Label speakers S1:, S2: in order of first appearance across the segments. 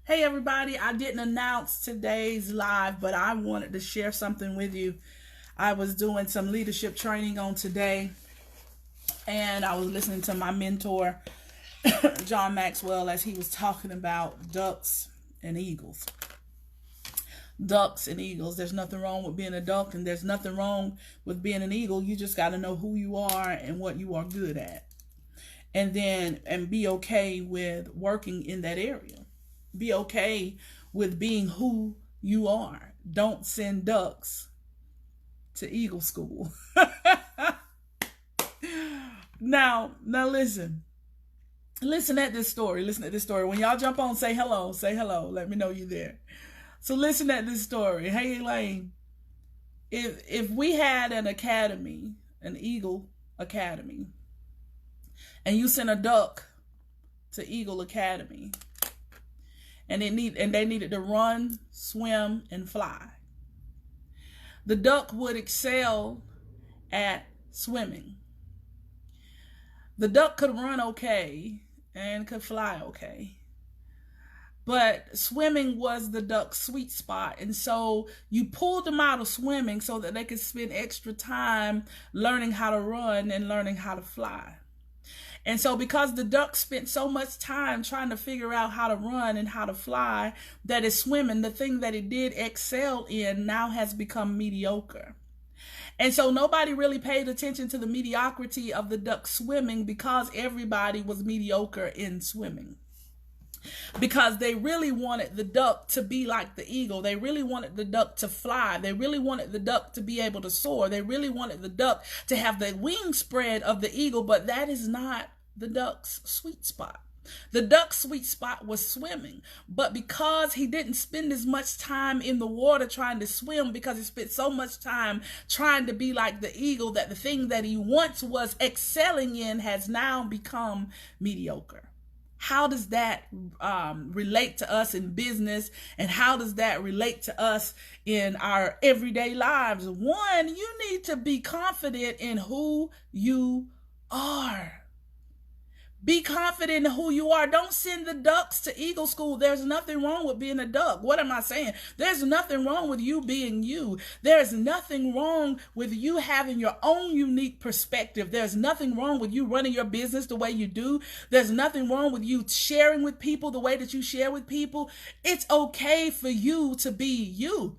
S1: Hey everybody, I didn't announce today's live, but I wanted to share something with you. I was doing some leadership training on today, and I was listening to my mentor, John Maxwell, as he was talking about ducks and eagles. Ducks and eagles. There's nothing wrong with being a duck, and there's nothing wrong with being an eagle. You just got to know who you are and what you are good at. And be okay with working in that area. Be okay with being who you are. Don't send ducks to eagle school. Now listen. Listen at this story. Listen at this story. When y'all jump on, say hello. Say hello. Let me know you're there. So listen at this story. Hey Elaine, if we had an academy, an eagle academy, and you sent a duck to Eagle Academy, and they needed to run, swim, and fly, the duck would excel at swimming. The duck could run okay and could fly okay, but swimming was the duck's sweet spot. And so you pulled them out of swimming so that they could spend extra time learning how to run and learning how to fly. And so because the duck spent so much time trying to figure out how to run and how to fly, that is swimming, the thing that it did excel in now has become mediocre. And so nobody really paid attention to the mediocrity of the duck swimming because everybody was mediocre in swimming. Because they really wanted the duck to be like the eagle. They really wanted the duck to fly. They really wanted the duck to be able to soar. They really wanted the duck to have the wing spread of the eagle, but that is not the duck's sweet spot. The duck's sweet spot was swimming, but because he didn't spend as much time in the water trying to swim, because he spent so much time trying to be like the eagle, that the thing that he once was excelling in has now become mediocre. How does that relate to us in business? And how does that relate to us in our everyday lives? One, you need to be confident in who you are. Be confident in who you are. Don't send the ducks to eagle school. There's nothing wrong with being a duck. What am I saying? There's nothing wrong with you being you. There's nothing wrong with you having your own unique perspective. There's nothing wrong with you running your business the way you do. There's nothing wrong with you sharing with people the way that you share with people. It's okay for you to be you.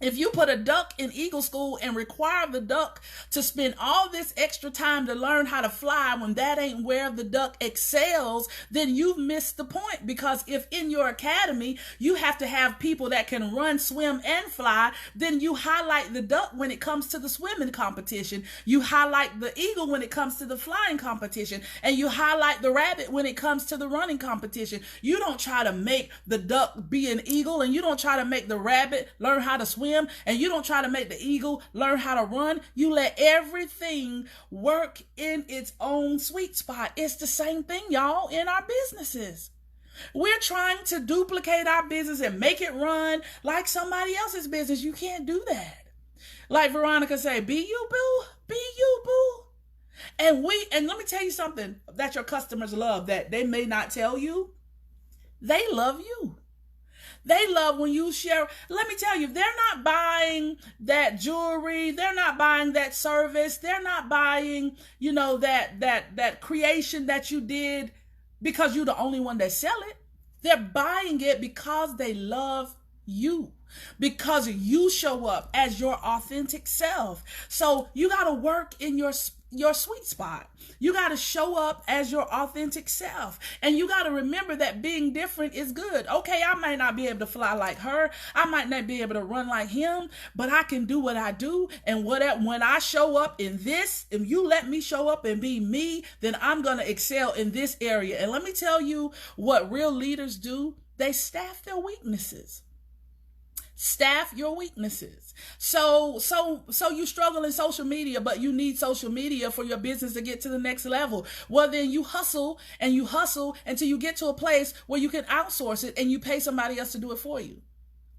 S1: If you put a duck in eagle school and require the duck to spend all this extra time to learn how to fly when that ain't where the duck excels, then you've missed the point. Because if in your academy you have to have people that can run, swim, and fly, then you highlight the duck when it comes to the swimming competition. You highlight the eagle when it comes to the flying competition. And you highlight the rabbit when it comes to the running competition. You don't try to make the duck be an eagle, and you don't try to make the rabbit learn how to swim, and you don't try to make the eagle learn how to run. You let everything work in its own sweet spot. It's the same thing, y'all, in our businesses. We're trying to duplicate our business and make it run like somebody else's business. You can't do that. Like Veronica say, be you, boo. Be you, boo. And let me tell you something that your customers love that they may not tell you. They love you. They love when you share. Let me tell you, they're not buying that jewelry. They're not buying that service. They're not buying, that creation that you did because you're the only one that sell it. They're buying it because they love you, because you show up as your authentic self. So you got to work in your sweet spot. You got to show up as your authentic self. And you got to remember that being different is good. Okay, I might not be able to fly like her. I might not be able to run like him, but I can do what I do. And when I show up in this, if you let me show up and be me, then I'm going to excel in this area. And let me tell you what real leaders do. They staff their weaknesses. Staff your weaknesses. So you struggle in social media, but you need social media for your business to get to the next level. Well, then you hustle until you get to a place where you can outsource it and you pay somebody else to do it for you.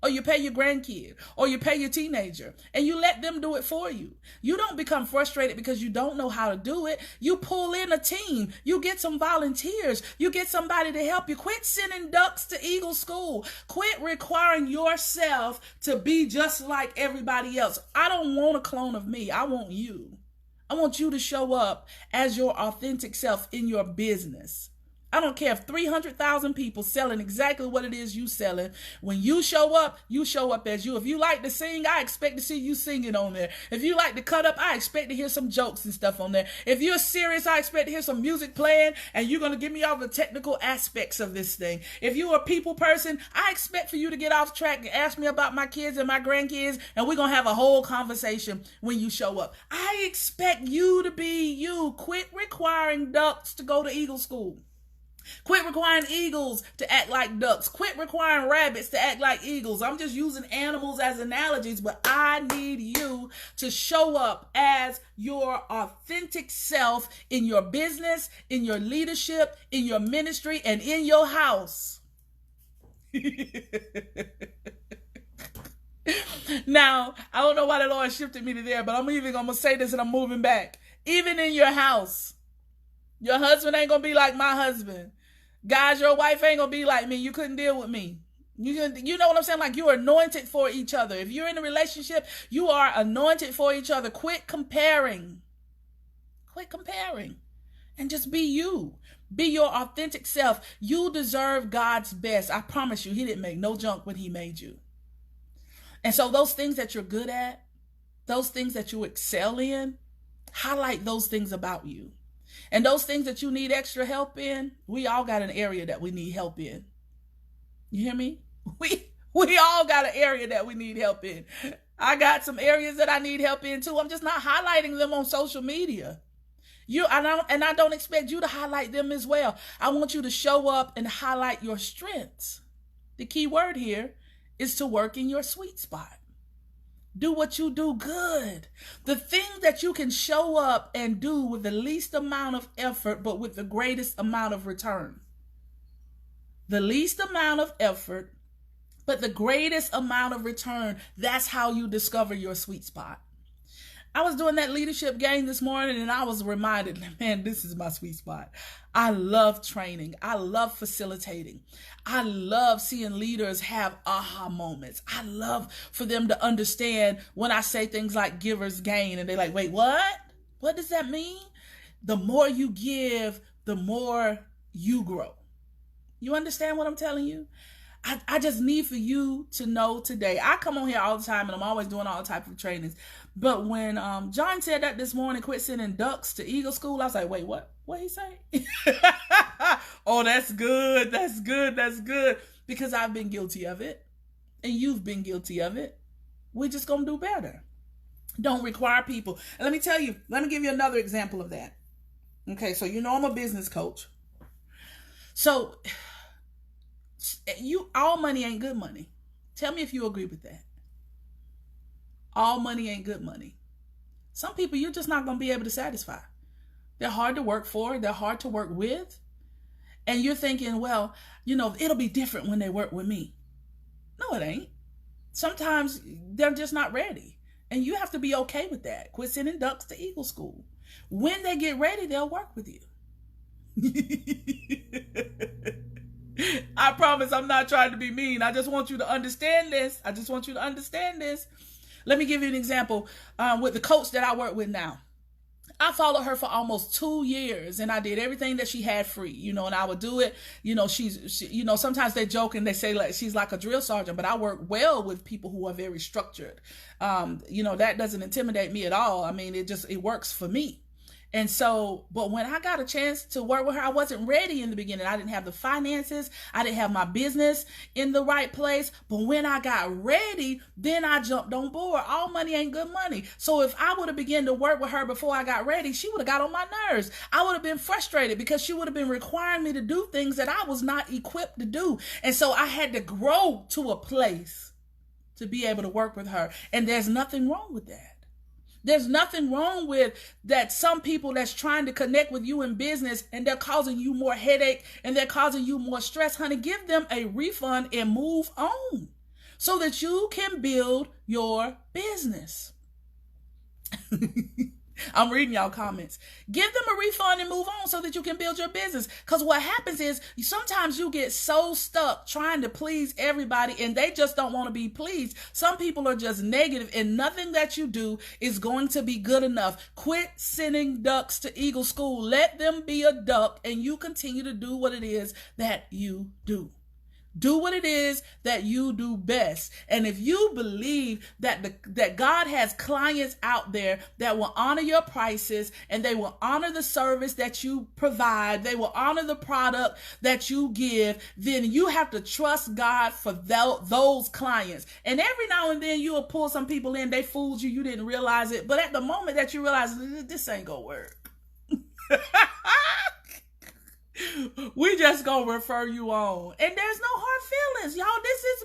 S1: or you pay your grandkid, or you pay your teenager, and you let them do it for you. You don't become frustrated because you don't know how to do it. You pull in a team. You get some volunteers. You get somebody to help you. Quit sending ducks to Eagle School. Quit requiring yourself to be just like everybody else. I don't want a clone of me. I want you. I want you to show up as your authentic self in your business. I don't care if 300,000 people selling exactly what it is you selling. When you show up as you. If you like to sing, I expect to see you singing on there. If you like to cut up, I expect to hear some jokes and stuff on there. If you're serious, I expect to hear some music playing, and you're going to give me all the technical aspects of this thing. If you're a people person, I expect for you to get off track and ask me about my kids and my grandkids, and we're going to have a whole conversation when you show up. I expect you to be you. Quit requiring ducks to go to Eagle School. Quit requiring eagles to act like ducks. Quit requiring rabbits to act like eagles. I'm just using animals as analogies, but I need you to show up as your authentic self in your business, in your leadership, in your ministry, and in your house. Now, I don't know why the Lord shifted me to there, but I'm going to say this and I'm moving back. Even in your house, your husband ain't going to be like my husband. Guys, your wife ain't going to be like me. You couldn't deal with me. You know what I'm saying? Like, you're anointed for each other. If you're in a relationship, you are anointed for each other. Quit comparing. Quit comparing. And just be you. Be your authentic self. You deserve God's best. I promise you, he didn't make no junk when he made you. And so those things that you're good at, those things that you excel in, highlight those things about you. And those things that you need extra help in, we all got an area that we need help in. You hear me? We all got an area that we need help in. I got some areas that I need help in too. I'm just not highlighting them on social media. I don't expect you to highlight them as well. I want you to show up and highlight your strengths. The key word here is to work in your sweet spot. Do what you do good. The thing that you can show up and do with the least amount of effort, but with the greatest amount of return. The least amount of effort, but the greatest amount of return. That's how you discover your sweet spot. I was doing that leadership game this morning and I was reminded, man, this is my sweet spot. I love training. I love facilitating. I love seeing leaders have aha moments. I love for them to understand when I say things like givers gain and they're like, wait, what? What does that mean? The more you give, the more you grow. You understand what I'm telling you? I just need for you to know today. I come on here all the time and I'm always doing all type of trainings. But when John said that this morning, quit sending ducks to Eagle School, I was like, wait, what? What he say? Oh, that's good. That's good. That's good. Because I've been guilty of it. And you've been guilty of it. We're just going to do better. Don't require people. And let me tell you, let me give you another example of that. Okay, so you know I'm a business coach. So all money ain't good money. Tell me if you agree with that. All money ain't good money. Some people you're just not going to be able to satisfy. They're hard to work for. They're hard to work with. And you're thinking, well, it'll be different when they work with me. No, it ain't. Sometimes they're just not ready. And you have to be okay with that. Quit sending ducks to Eagle School. When they get ready, they'll work with you. I promise I'm not trying to be mean. I just want you to understand this. Let me give you an example with the coach that I work with now. I followed her for almost 2 years and I did everything that she had free, and I would do it. She sometimes they joke and they say like she's like a drill sergeant, but I work well with people who are very structured. That doesn't intimidate me at all. I mean, it works for me. And so, but when I got a chance to work with her, I wasn't ready in the beginning. I didn't have the finances. I didn't have my business in the right place. But when I got ready, then I jumped on board. All money ain't good money. So if I would have begun to work with her before I got ready, she would have got on my nerves. I would have been frustrated because she would have been requiring me to do things that I was not equipped to do. And so I had to grow to a place to be able to work with her. And there's nothing wrong with that. There's nothing wrong with that. Some people that's trying to connect with you in business and they're causing you more headache and they're causing you more stress. Honey, give them a refund and move on. so that you can build your business. I'm reading y'all comments. Give them a refund and move on so that you can build your business. Because what happens is sometimes you get so stuck trying to please everybody and they just don't want to be pleased. Some people are just negative and nothing that you do is going to be good enough. Quit sending ducks to Eagle School. Let them be a duck and you continue to do what it is that you do. Do what it is that you do best. And if you believe that God has clients out there that will honor your prices and they will honor the service that you provide, they will honor the product that you give, then you have to trust God for those clients. And every now and then you will pull some people in, they fooled you, you didn't realize it. But at the moment that you realize this ain't gonna work, we just gonna refer you on. And there's no hard feelings, y'all. This is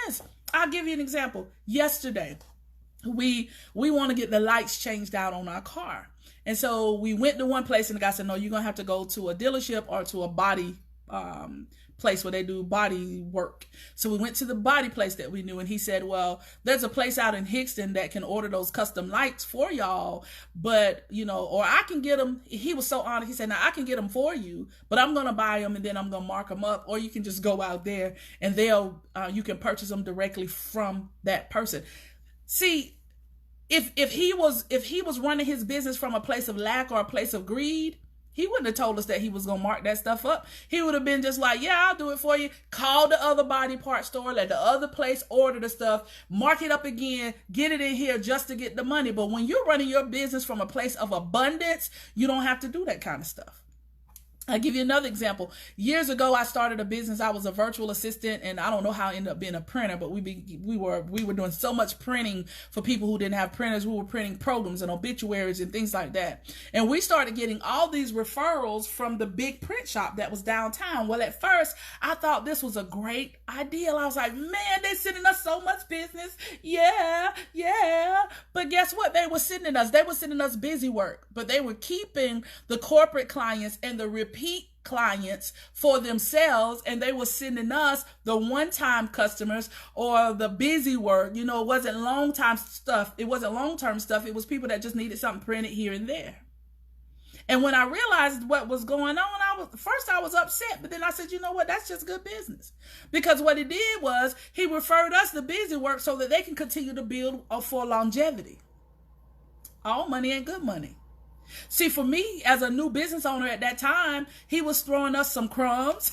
S1: business. I'll give you an example. Yesterday, we want to get the lights changed out on our car. And so we went to one place and the guy said, no, you're gonna have to go to a dealership or to a body place where they do body work. So we went to the body place that we knew, and he said, well, there's a place out in Hickston that can order those custom lights for y'all, but or I can get them. He was so honest. He said, now I can get them for you, but I'm going to buy them and then I'm going to mark them up, or you can just go out there and you can purchase them directly from that person. See, if he was running his business from a place of lack or a place of greed, he wouldn't have told us that he was going to mark that stuff up. He would have been just like, yeah, I'll do it for you. Call the other body part store, let the other place order the stuff, mark it up again, get it in here just to get the money. But when you're running your business from a place of abundance, you don't have to do that kind of stuff. I'll give you another example. Years ago, I started a business. I was a virtual assistant, and I don't know how I ended up being a printer, but we were doing so much printing for people who didn't have printers. We were printing programs and obituaries and things like that. And we started getting all these referrals from the big print shop that was downtown. Well, at first, I thought this was a great idea. I was like, man, they're sending us so much business. Yeah. But guess what? They were sending us busy work, but they were keeping the corporate clients and the repeat clients for themselves, and they were sending us the one-time customers or the busy work. It wasn't long-term stuff. It was people that just needed something printed here and there. And when I realized what was going on, I was upset, but then I said, you know what? That's just good business. Because what he did was he referred us the busy work so that they can continue to build for longevity. All money ain't good money. See, for me, as a new business owner at that time, he was throwing us some crumbs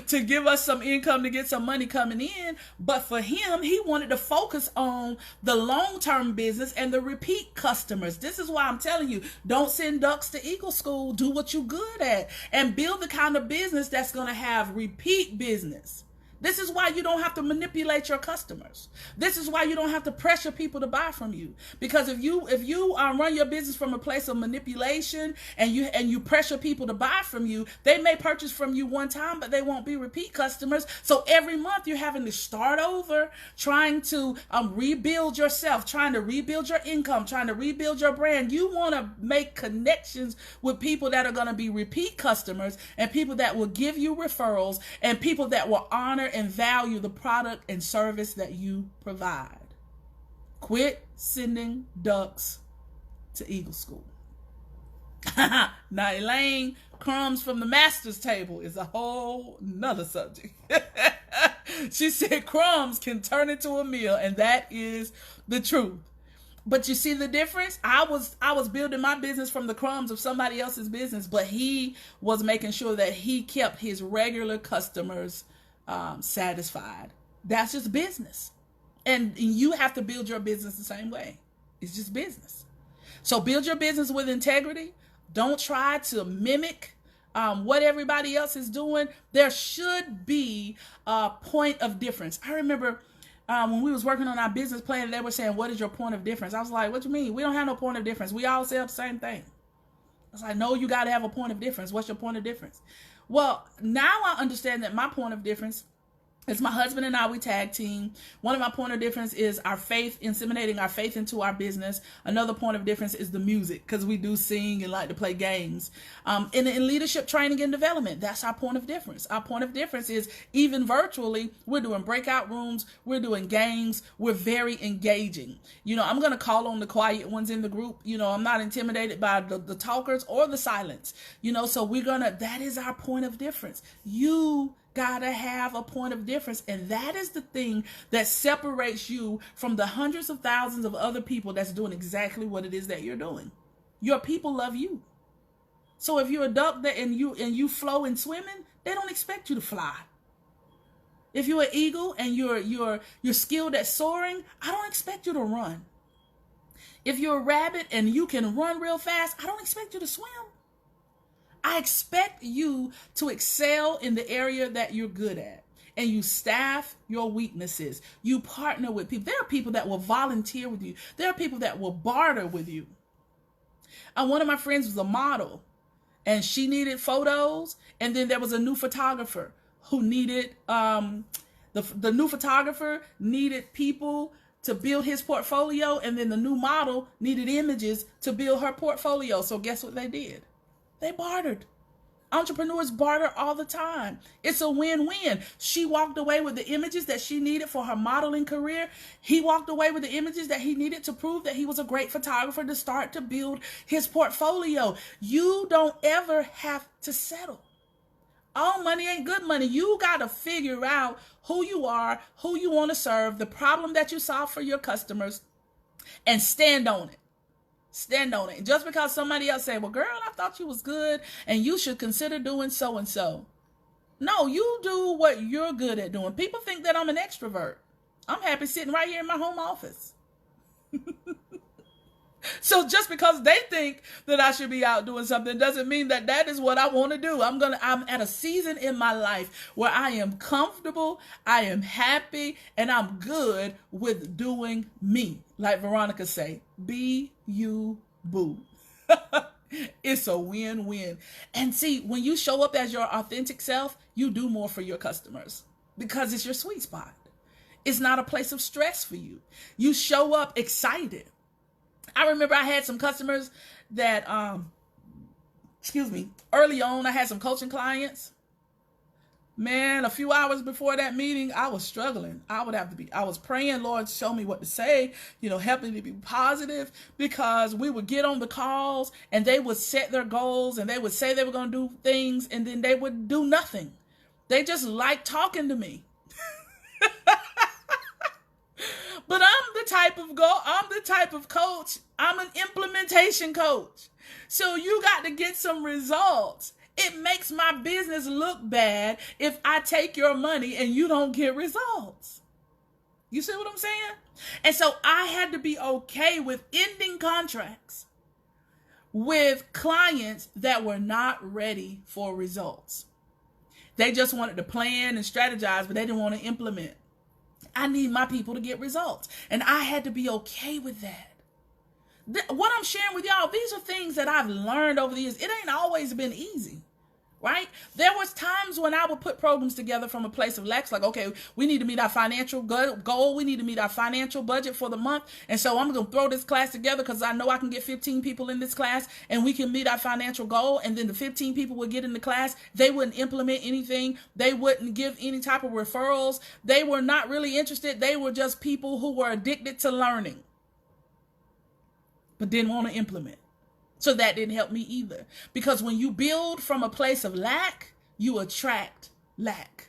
S1: to give us some income, to get some money coming in. But for him, he wanted to focus on the long-term business and the repeat customers. This is why I'm telling you, don't send ducks to Eagle School. Do what you're good at and build the kind of business that's going to have repeat business. This is why you don't have to manipulate your customers. This is why you don't have to pressure people to buy from you. Because if you run your business from a place of manipulation and you pressure people to buy from you, they may purchase from you one time, but they won't be repeat customers. So every month you're having to start over, trying to rebuild yourself, trying to rebuild your income, trying to rebuild your brand. You want to make connections with people that are going to be repeat customers and people that will give you referrals and people that will honor and value the product and service that you provide. Quit sending ducks to Eagle School. Now, Elaine, crumbs from the master's table is a whole nother subject. She said crumbs can turn into a meal, and that is the truth. But you see the difference? I was building my business from the crumbs of somebody else's business, but he was making sure that he kept his regular customers satisfied. That's just business. And you have to build your business the same way. It's just business. So build your business with integrity. Don't try to mimic what everybody else is doing. There should be a point of difference. I remember when we was working on our business plan, they were saying, what is your point of difference? I was like, what do you mean? We don't have no point of difference. We all say the same thing. I was like, no, you got to have a point of difference. What's your point of difference? Well, now I understand that my point of difference It's my husband and I, we tag team. One of my point of difference is our faith, inseminating our faith into our business. Another point of difference is the music, because we do sing and like to play games. In leadership training and development, that's our point of difference. Our point of difference is even virtually, we're doing breakout rooms, we're doing games, we're very engaging. I'm going to call on the quiet ones in the group. I'm not intimidated by the talkers or the silence. So that is our point of difference. You gotta have a point of difference, and that is the thing that separates you from the hundreds of thousands of other people that's doing exactly what it is that you're doing. Your people love you. So if you're a duck and you flow in swimming, they don't expect you to fly. If you're an eagle and you're skilled at soaring, I don't expect you to run. If you're a rabbit and you can run real fast, I don't expect you to swim. I expect you to excel in the area that you're good at, and you staff your weaknesses. You partner with people. There are people that will volunteer with you. There are people that will barter with you. One of my friends was a model, and she needed photos, and then there was a new photographer who needed, the new photographer needed people to build his portfolio, and then the new model needed images to build her portfolio. So guess what they did? They bartered. Entrepreneurs barter all the time. It's a win-win. She walked away with the images that she needed for her modeling career. He walked away with the images that he needed to prove that he was a great photographer to start to build his portfolio. You don't ever have to settle. All money ain't good money. You got to figure out who you are, who you want to serve, the problem that you solve for your customers, and stand on it. Stand on it. Just because somebody else say, well, girl, I thought you was good and you should consider doing so and so. No, you do what you're good at doing. People think that I'm an extrovert. I'm happy sitting right here in my home office. So just because they think that I should be out doing something doesn't mean that that is what I want to do. I'm at a season in my life where I am comfortable, I am happy, and I'm good with doing me. Like Veronica say, be you, boo. It's a win-win. And see, when you show up as your authentic self, you do more for your customers because it's your sweet spot. It's not a place of stress for you. You show up excited. I remember I had some customers that, early on, I had some coaching clients. Man, a few hours before that meeting, I was struggling. I was praying, Lord, show me what to say, help me to be positive, because we would get on the calls and they would set their goals and they would say they were going to do things and then they would do nothing. They just liked talking to me. But I'm the type of coach. I'm an implementation coach. So you got to get some results. It makes my business look bad if I take your money and you don't get results. You see what I'm saying? And so I had to be okay with ending contracts with clients that were not ready for results. They just wanted to plan and strategize, but they didn't want to implement. I need my people to get results. And I had to be okay with that. What I'm sharing with y'all, these are things that I've learned over the years. It ain't always been easy, right? There was times when I would put programs together from a place of lack, like, okay, we need to meet our financial goal. We need to meet our financial budget for the month. And so I'm going to throw this class together because I know I can get 15 people in this class and we can meet our financial goal. And then the 15 people would get in the class. They wouldn't implement anything. They wouldn't give any type of referrals. They were not really interested. They were just people who were addicted to learning, but didn't want to implement. So that didn't help me either. Because when you build from a place of lack, you attract lack.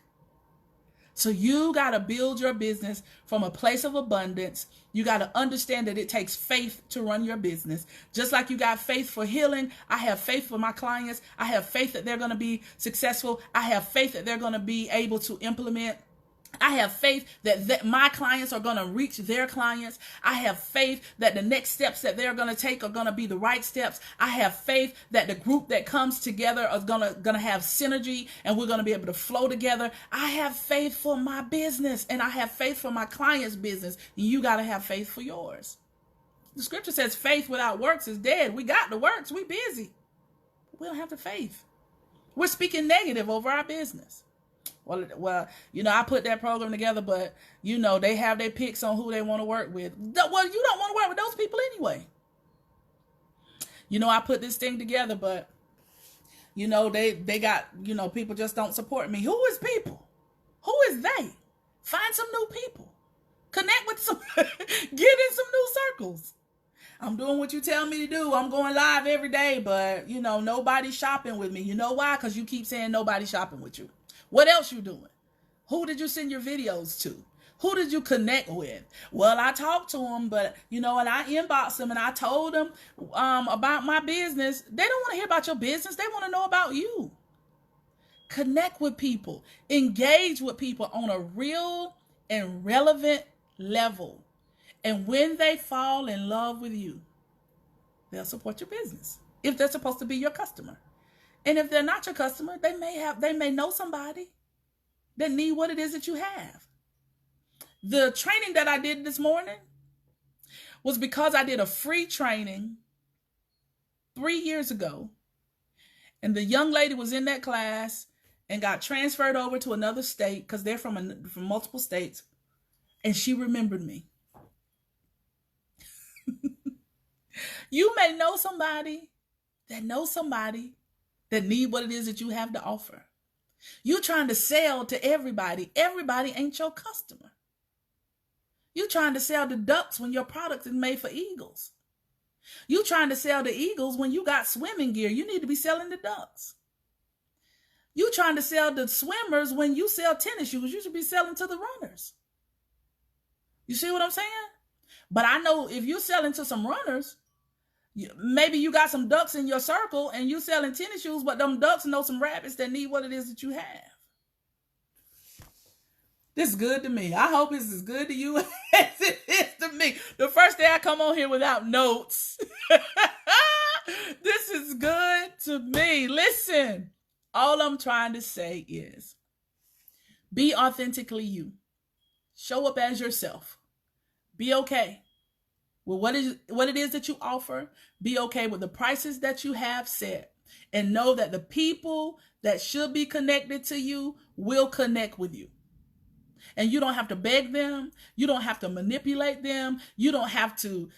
S1: So you got to build your business from a place of abundance. You got to understand that it takes faith to run your business. Just like you got faith for healing, I have faith for my clients. I have faith that they're going to be successful. I have faith that they're going to be able to implement. I have faith that my clients are going to reach their clients. I have faith that the next steps that they're going to take are going to be the right steps. I have faith that the group that comes together is going to have synergy and we're going to be able to flow together. I have faith for my business and I have faith for my client's business. And you got to have faith for yours. The scripture says faith without works is dead. We got the works. We busy. We don't have the faith. We're speaking negative over our business. Well, I put that program together, but they have their picks on who they want to work with. Well, you don't want to work with those people anyway. I put this thing together, but they got, people just don't support me. Who is people? Who is they? Find some new people. Connect with some, get in some new circles. I'm doing what you tell me to do. I'm going live every day, but nobody's shopping with me. You know why? Because you keep saying nobody's shopping with you. What else you doing? Who did you send your videos to? Who did you connect with? Well, I talked to them, but and I inboxed them and I told them about my business. They don't want to hear about your business. They want to know about you. Connect with people. Engage with people on a real and relevant level. And when they fall in love with you, they'll support your business. If they're supposed to be your customer. And if they're not your customer, they may know somebody that need what it is that you have. The training that I did this morning was because I did a free training 3 years ago. And the young lady was in that class and got transferred over to another state because they're from multiple states. And she remembered me. You may know somebody that need what it is that you have to offer. You're trying to sell to everybody. Everybody ain't your customer. You're trying to sell the ducks when your product is made for eagles. You're trying to sell the eagles when you got swimming gear. You need to be selling the ducks. You're trying to sell the swimmers when you sell tennis shoes. You should be selling to the runners. You see what I'm saying? But I know if you're selling to some runners, maybe you got some ducks in your circle and you selling tennis shoes, but them ducks know some rabbits that need what it is that you have. This is good to me. I hope this is good to you as it is to me. The first day I come on here without notes. This is good to me. Listen, all I'm trying to say is be authentically you. Show up as yourself. Be okay with what it is that you offer. Be okay with the prices that you have set. And know that the people that should be connected to you will connect with you. And you don't have to beg them. You don't have to manipulate them. You don't have to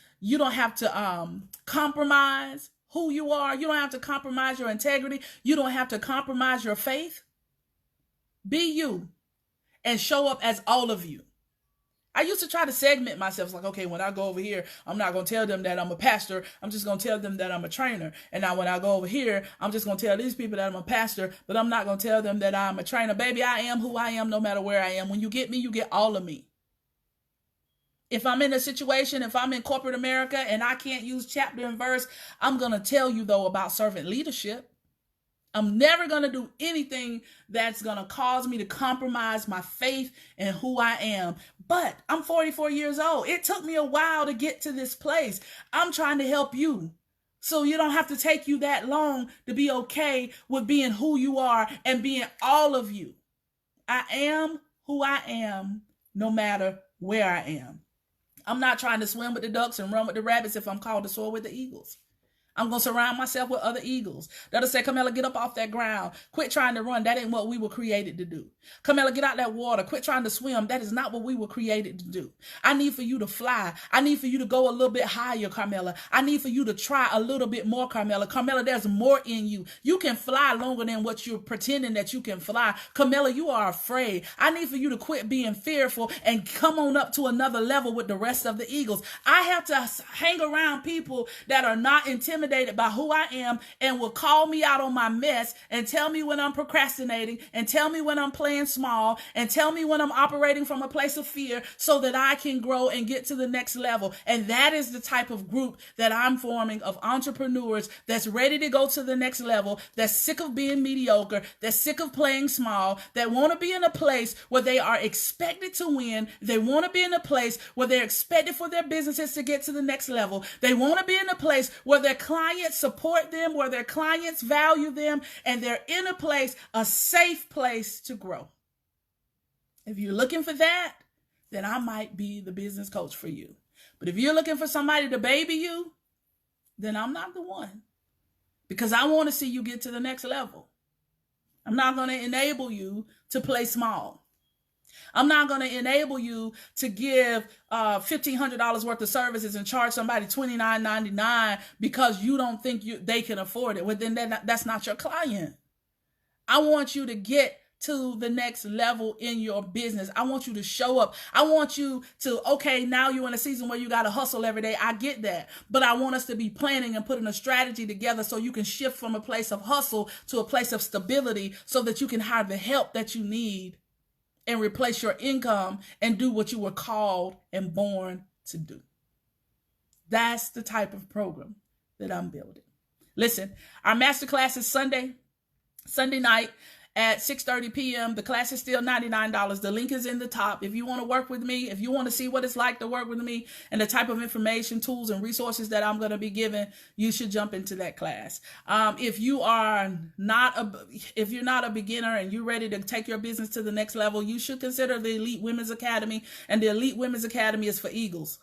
S1: compromise who you are. You don't have to compromise your integrity. You don't have to compromise your faith. Be you and show up as all of you. I used to try to segment myself. It's like, okay, when I go over here, I'm not going to tell them that I'm a pastor. I'm just going to tell them that I'm a trainer. And now when I go over here, I'm just going to tell these people that I'm a pastor, but I'm not going to tell them that I'm a trainer. Baby, I am who I am no matter where I am. When you get me, you get all of me. If I'm in a situation, if I'm in corporate America and I can't use chapter and verse, I'm going to tell you, though, about servant leadership. I'm never going to do anything that's going to cause me to compromise my faith and who I am. But I'm 44 years old. It took me a while to get to this place. I'm trying to help you. So you don't have to take you that long to be okay with being who you are and being all of you. I am who I am no matter where I am. I'm not trying to swim with the ducks and run with the rabbits if I'm called to soar with the eagles. I'm going to surround myself with other eagles that'll say, Camilla, get up off that ground. Quit trying to run. That ain't what we were created to do. Camilla, get out that water. Quit trying to swim. That is not what we were created to do. I need for you to fly. I need for you to go a little bit higher, Carmela. I need for you to try a little bit more, Carmela. Carmela, there's more in you. You can fly longer than what you're pretending that you can fly. Carmela, you are afraid. I need for you to quit being fearful and come on up to another level with the rest of the eagles. I have to hang around people that are not intimidated by who I am and will call me out on my mess and tell me when I'm procrastinating and tell me when I'm playing small and tell me when I'm operating from a place of fear so that I can grow and get to the next level. And that is the type of group that I'm forming of entrepreneurs that's ready to go to the next level, that's sick of being mediocre, that's sick of playing small, that want to be in a place where they are expected to win. They want to be in a place where they're expected for their businesses to get to the next level. They want to be in a place where their clients support them, where their clients value them, and they're in a place, a safe place to grow. If you're looking for that, then I might be the business coach for you. But if you're looking for somebody to baby you, then I'm not the one. Because I want to see you get to the next level. I'm not going to enable you to play small. I'm not going to enable you to give $1,500 worth of services and charge somebody $29.99 because you don't think they can afford it. Well, then that's not your client. I want you to get to the next level in your business. I want you to show up. I want you to, okay, now you're in a season where you got to hustle every day. I get that. But I want us to be planning and putting a strategy together so you can shift from a place of hustle to a place of stability so that you can hire the help that you need and replace your income and do what you were called and born to do. That's the type of program that I'm building. Listen, our masterclass is Sunday night at 6:30 p.m. The class is still $99. The link is in the top. If you want to work with me, if you want to see what it's like to work with me and the type of information, tools, and resources that I'm going to be giving, you should jump into that class. If you're not a beginner and you're ready to take your business to the next level, you should consider the Elite Women's Academy. And the Elite Women's Academy is for Eagles.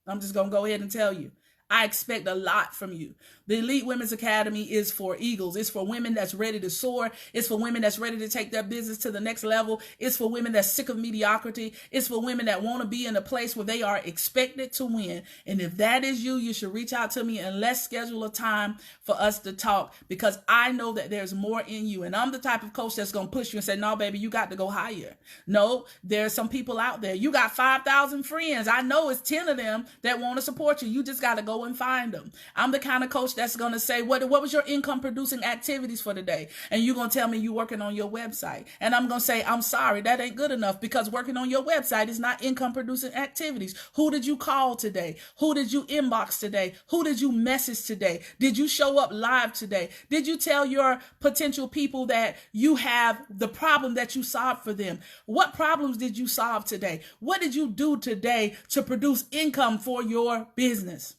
S1: I'm just going to go ahead and tell you. I expect a lot from you. The Elite Women's Academy is for Eagles. It's for women that's ready to soar. It's for women that's ready to take their business to the next level. It's for women that's sick of mediocrity. It's for women that want to be in a place where they are expected to win. And if that is you, you should reach out to me and let's schedule a time for us to talk, because I know that there's more in you. And I'm the type of coach that's going to push you and say, no, baby, you got to go higher. No, there's some people out there. You got 5,000 friends. I know it's 10 of them that want to support you. You just got to go and find them. I'm the kind of coach that's going to say, what was your income producing activities for the day? And you're going to tell me you're working on your website. And I'm going to say, I'm sorry, that ain't good enough, because working on your website is not income producing activities. Who did you call today? Who did you inbox today? Who did you message today? Did you show up live today? Did you tell your potential people that you have the problem that you solved for them? What problems did you solve today? What did you do today to produce income for your business?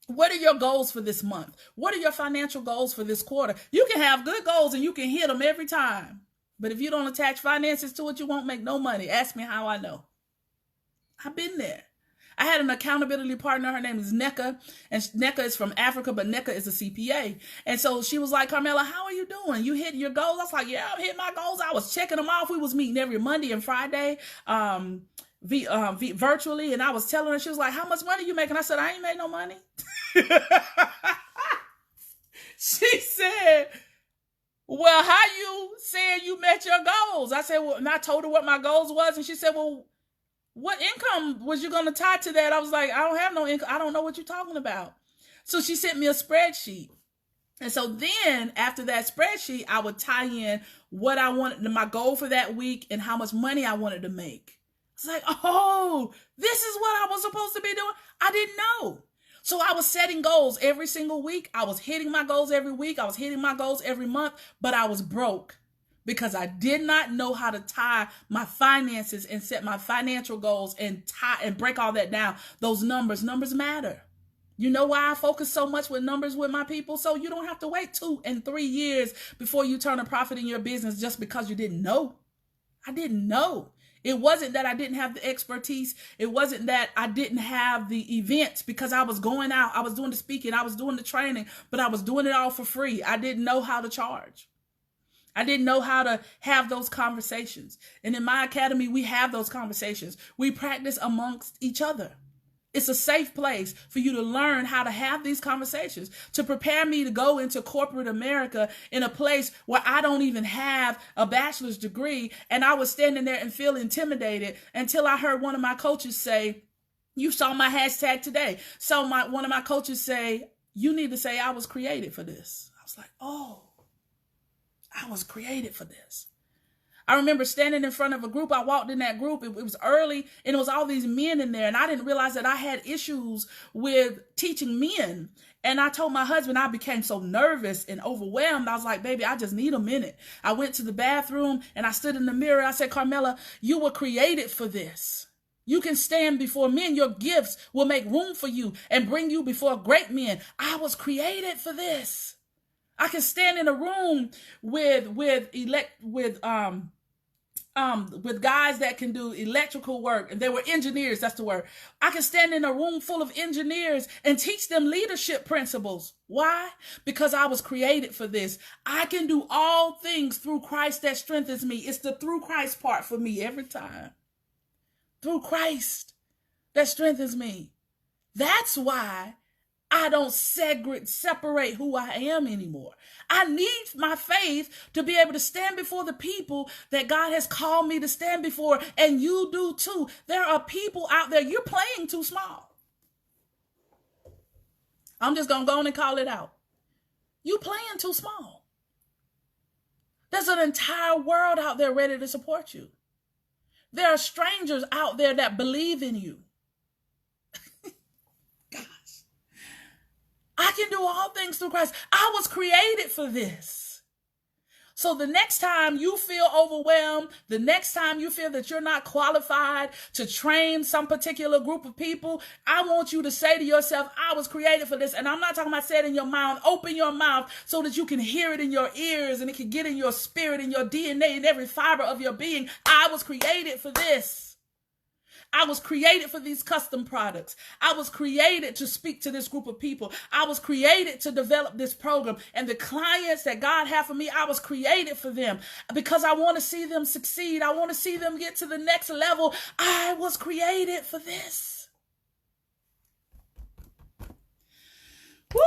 S1: What are your goals for this month? What are your financial goals for this quarter? You can have good goals and you can hit them every time. But if you don't attach finances to it, you won't make no money. Ask me how I know. I've been there. I had an accountability partner. Her name is Neka, and Neka is from Africa, but Neka is a CPA. And so she was like, Carmela, how are you doing? You hitting your goals? I was like, yeah, I'm hitting my goals. I was checking them off. We was meeting every Monday and Friday, virtually. And I was telling her, she was like, how much money you making? I said, I ain't made no money. She said, well, how you saying you met your goals? I said, well, and I told her what my goals was. And she said, well, what income was you going to tie to that? I was like, I don't have no income. I don't know what you're talking about. So she sent me a spreadsheet. And so then after that spreadsheet, I would tie in what I wanted, my goal for that week, and how much money I wanted to make. It's like, oh, this is what I was supposed to be doing. I didn't know. So I was setting goals every single week. I was hitting my goals every week. I was hitting my goals every month, but I was broke because I did not know how to tie my finances and set my financial goals and tie and break all that down. Those numbers matter. You know why I focus so much with numbers with my people? So you don't have to wait 2 and 3 years before you turn a profit in your business just because you didn't know. I didn't know. It wasn't that I didn't have the expertise. It wasn't that I didn't have the events, because I was going out. I was doing the speaking. I was doing the training, but I was doing it all for free. I didn't know how to charge. I didn't know how to have those conversations. And in my academy, we have those conversations. We practice amongst each other. It's a safe place for you to learn how to have these conversations, to prepare me to go into corporate America in a place where I don't even have a bachelor's degree. And I was standing there and feel intimidated until I heard one of my coaches say, you saw my hashtag today. So one of my coaches say, you need to say I was created for this. I was like, oh, I was created for this. I remember standing in front of a group. I walked in that group. It was early, and it was all these men in there. And I didn't realize that I had issues with teaching men. And I told my husband, I became so nervous and overwhelmed. I was like, baby, I just need a minute. I went to the bathroom and I stood in the mirror. I said, Carmela, you were created for this. You can stand before men. Your gifts will make room for you and bring you before great men. I was created for this. I can stand in a room with with guys that can do electrical work, and they were engineers, that's the word. I can stand in a room full of engineers and teach them leadership principles. Why? Because I was created for this. I can do all things through Christ that strengthens me. It's the through Christ part for me every time. Through Christ that strengthens me. That's why I don't separate who I am anymore. I need my faith to be able to stand before the people that God has called me to stand before, and you do too. There are people out there, you're playing too small. I'm just going to go on and call it out. You playing too small. There's an entire world out there ready to support you. There are strangers out there that believe in you. I can do all things through Christ. I was created for this. So the next time you feel overwhelmed, the next time you feel that you're not qualified to train some particular group of people, I want you to say to yourself, I was created for this. And I'm not talking about saying it in your mouth. Open your mouth so that you can hear it in your ears and it can get in your spirit, in your DNA, in every fiber of your being. I was created for this. I was created for these custom products. I was created to speak to this group of people. I was created to develop this program. And the clients that God had for me, I was created for them because I want to see them succeed. I want to see them get to the next level. I was created for this. Woo!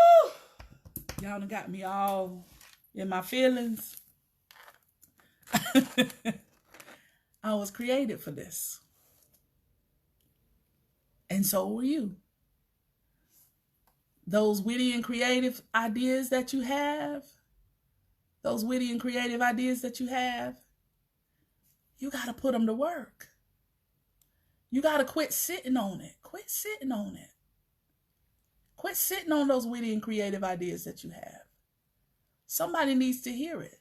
S1: Y'all done got me all in my feelings. I was created for this. And so were you. Those witty and creative ideas that you have, you got to put them to work. You got to quit sitting on it. Quit sitting on those witty and creative ideas that you have. Somebody needs to hear it.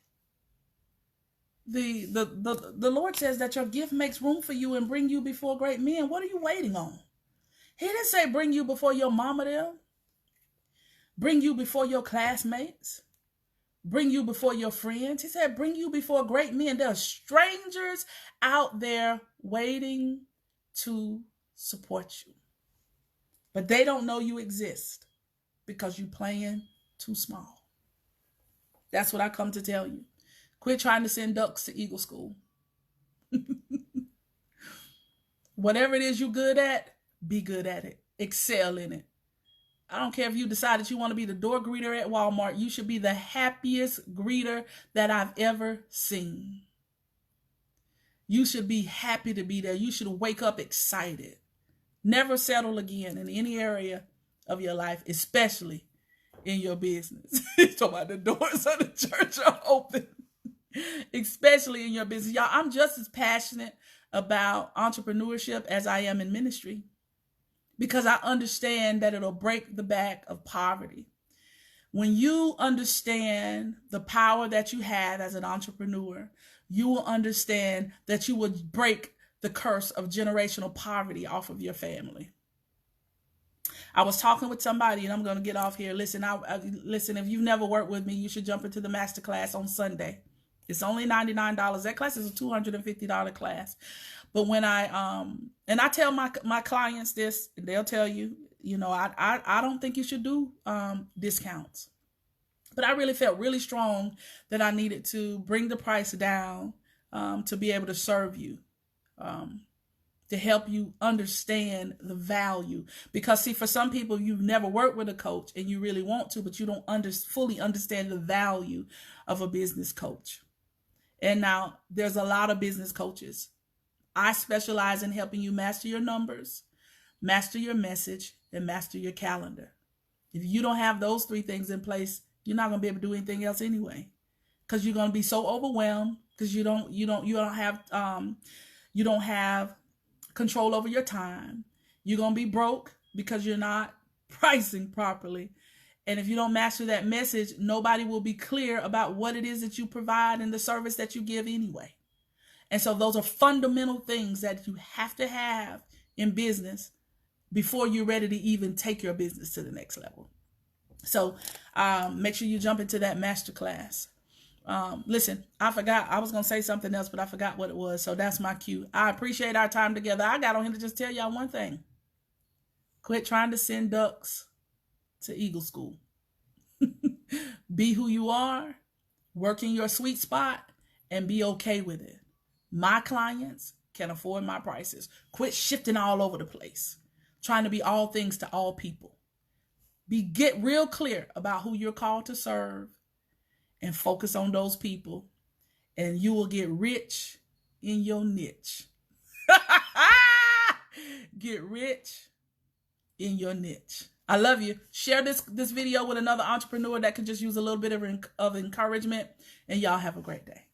S1: The Lord says that your gift makes room for you and bring you before great men. What are you waiting on? He didn't say bring you before your mama them, bring you before your classmates, bring you before your friends. He said bring you before great men. There are strangers out there waiting to support you. But they don't know you exist because you're playing too small. That's what I come to tell you. Quit trying to send ducks to Eagle School. Whatever it is you're good at, be good at it. Excel in it. I don't care if you decide that you want to be the door greeter at Walmart. You should be the happiest greeter that I've ever seen. You should be happy to be there. You should wake up excited. Never settle again in any area of your life, especially in your business. Talking about the doors of the church are open. Especially in your business. Y'all, I'm just as passionate about entrepreneurship as I am in ministry. Because I understand that it'll break the back of poverty. When you understand the power that you have as an entrepreneur, you will understand that you will break the curse of generational poverty off of your family. I was talking with somebody, and I'm going to get off here. Listen, listen, if you've never worked with me, you should jump into the masterclass on Sunday. It's only $99. That class is a $250 class. But when and I tell my clients this, they'll tell you, I don't think you should do discounts. But I really felt really strong that I needed to bring the price down to be able to serve you, to help you understand the value. Because see, for some people, you've never worked with a coach and you really want to, but you don't fully understand the value of a business coach. And now there's a lot of business coaches. I specialize in helping you master your numbers, master your message, and master your calendar. If you don't have those three things in place, you're not going to be able to do anything else anyway, because you're going to be so overwhelmed because you don't have control over your time. You're going to be broke because you're not pricing properly. And if you don't master that message, nobody will be clear about what it is that you provide and the service that you give anyway. And so those are fundamental things that you have to have in business before you're ready to even take your business to the next level. So make sure you jump into that masterclass. Listen, I forgot. I was going to say something else, but I forgot what it was. So that's my cue. I appreciate our time together. I got on here to just tell y'all one thing. Quit trying to send ducks to Eagle School. Be who you are, work in your sweet spot, and be okay with it. My clients can afford my prices. Quit shifting all over the place, trying to be all things to all people. Get real clear about who you're called to serve and focus on those people, and you will get rich in your niche. Get rich in your niche. I love you. Share this video with another entrepreneur that could just use a little bit of encouragement, and y'all have a great day.